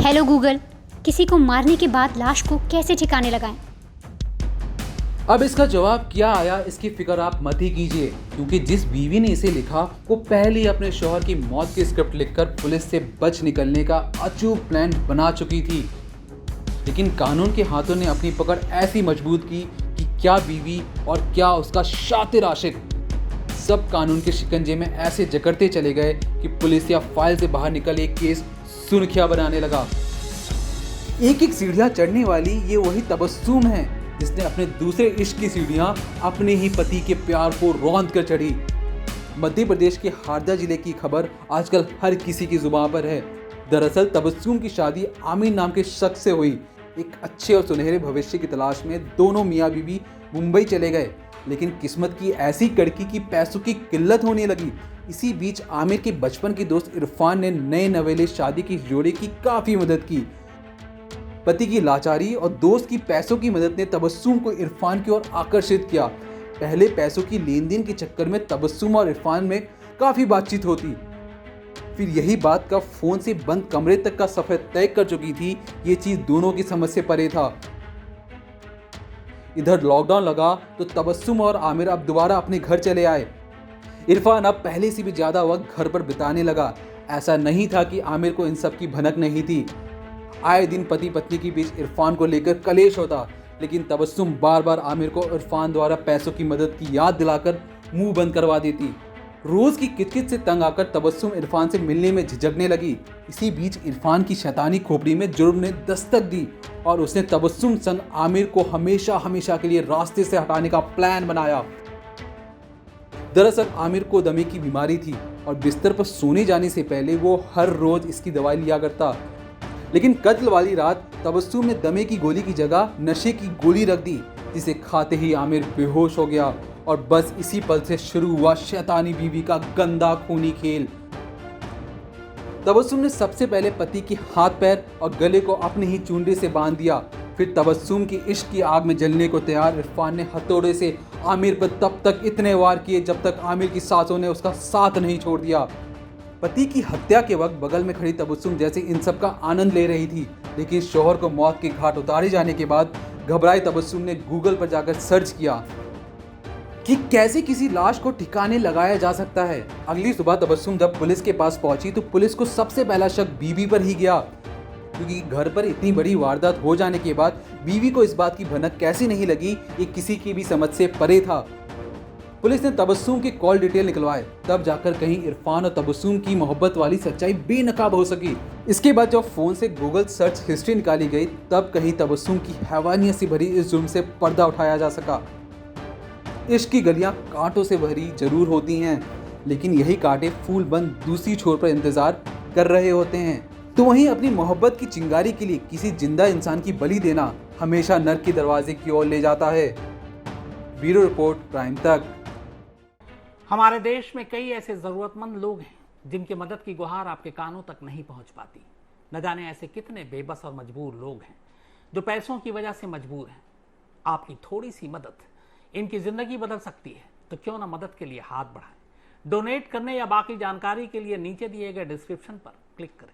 Hello Google, किसी को मारने के बाद लाश को कैसे ठिकाने लगाएं? अब इसका जवाब क्या आया इसकी फिक्र आप मत ही कीजिए, क्योंकि जिस बीवी ने इसे लिखा वो पहले ही अपने शौहर की मौत की स्क्रिप्ट लिखकर पुलिस से बच निकलने का अचूक प्लान बना चुकी थी। लेकिन कानून के हाथों ने अपनी पकड़ ऐसी मजबूत की कि क्या बीवी और क्या उसका शातिर आशिक सब कानून के शिकंजे में ऐसे जकड़ते चले गए कि पुलिस या फाइल से बाहर निकल एक केस सुर्खियां बनाने लगा। एक एक सीढ़ियां चढ़ने वाली ये वही तबस्सुम है जिसने अपने दूसरे इश्क की सीढ़ियां अपने ही पति के प्यार को रौंद कर चढ़ी। मध्य प्रदेश के हारदा जिले की खबर आजकल हर किसी की जुबान पर है। दरअसल तबस्सुम की शादी आमिर नाम के शख्स से हुई। एक अच्छे और सुनहरे भविष्य की तलाश में दोनों मियाँ बीवी मुंबई चले गए, लेकिन किस्मत की ऐसी कड़की की पैसों की किल्लत होने लगी। इसी बीच आमिर के बचपन के दोस्त इरफान ने नए नवेले शादी की जोड़े की काफी मदद की। पति की लाचारी और दोस्त की पैसों की मदद ने तबस्सुम को इरफान की ओर आकर्षित किया। पहले पैसों की लेन देन के चक्कर में तबस्सुम और इरफान में काफी बातचीत होती, फिर यही बात का फोन से बंद कमरे तक का सफर तय कर चुकी थी। ये चीज दोनों की समझ से परे था। इधर लॉकडाउन लगा तो तबस्सुम और आमिर अब दोबारा अपने घर चले आए। इरफान अब पहले से भी ज्यादा वक्त घर पर बिताने लगा। ऐसा नहीं था कि आमिर को इन सब की भनक नहीं थी। आए दिन पति पत्नी के बीच इरफान को लेकर कलेश होता, लेकिन तबस्सुम बार बार आमिर को इरफान द्वारा पैसों की मदद की याद दिलाकर मुंह बंद करवा देती। रोज की किटकिट से तंग आकर तबस्सुम इरफान से मिलने में झिझकने लगी। इसी बीच इरफान की शैतानी खोपड़ी में जुर्म ने दस्तक दी और उसने तबस्सुम संग आमिर को हमेशा हमेशा के लिए रास्ते से हटाने का प्लान बनाया। दरअसल आमिर को दमे की बीमारी थी और बिस्तर पर सोने जाने से पहले वो हर रोज इसकी दवाई लिया करता। लेकिन कत्ल वाली रात तबस्सुम ने दमे की गोली की जगह नशे की गोली रख दी, जिसे खाते ही आमिर बेहोश हो गया। और बस इसी पल से शुरू हुआ शैतानी बीवी का गंदा खूनी खेल। तबस्सुम ने सबसे पहले पति के हाथ पैर और गले को अपने ही चूंडे से बांध दिया। फिर तबस्सुम की इश्क की आग में जलने को तैयार इरफान ने हथौड़े से आमिर पर तब तक इतने वार किए जब तक आमिर की सांसों ने उसका साथ नहीं छोड़ दिया। पति की हत्या के वक्त बगल में खड़ी तबस्सुम जैसे इन सब का आनंद ले रही थी, लेकिन शौहर को मौत के घाट उतारे जाने के बाद घबराई तबस्सुम ने गूगल पर जाकर सर्च किया कि कैसे किसी लाश को ठिकाने लगाया जा सकता है। अगली सुबह तबस्सुम जब पुलिस के पास पहुंची तो पुलिस को सबसे पहला शक बीवी पर ही गया, क्योंकि घर पर इतनी बड़ी वारदात हो जाने के बाद बीवी को इस बात की भनक कैसे नहीं लगी, ये किसी की भी समझ से परे था। पुलिस ने तबस्सुम के कॉल डिटेल निकलवाए, तब जाकर कहीं इरफान और तबस्सुम की मोहब्बत वाली सच्चाई बेनकाब हो सकी। इसके बाद जब फोन से गूगल सर्च हिस्ट्री निकाली गई, तब कहीं तबस्सुम की हैवानियत से भरी इस जुर्म से पर्दा उठाया जा सका। इश्क की गलियां कांटों से भरी जरूर होती हैं, लेकिन यही कांटे फूल बंद दूसरी छोर पर इंतजार कर रहे होते हैं। तो वहीं अपनी मोहब्बत की चिंगारी के लिए किसी जिंदा इंसान की बलि देना हमेशा नर्क के दरवाजे की ओर ले जाता है। ब्यूरो रिपोर्ट, प्राइम तक। हमारे देश में कई ऐसे जरूरतमंद लोग हैं जिनकी मदद की गुहार आपके कानों तक नहीं पहुंच पाती। न जाने ऐसे कितने बेबस और मजबूर लोग हैं जो पैसों की वजह से मजबूर हैं। आपकी थोड़ी सी मदद इनकी जिंदगी बदल सकती है, तो क्यों ना मदद के लिए हाथ बढ़ाएं। डोनेट करने या बाकी जानकारी के लिए नीचे दिए गए डिस्क्रिप्शन पर क्लिक करें।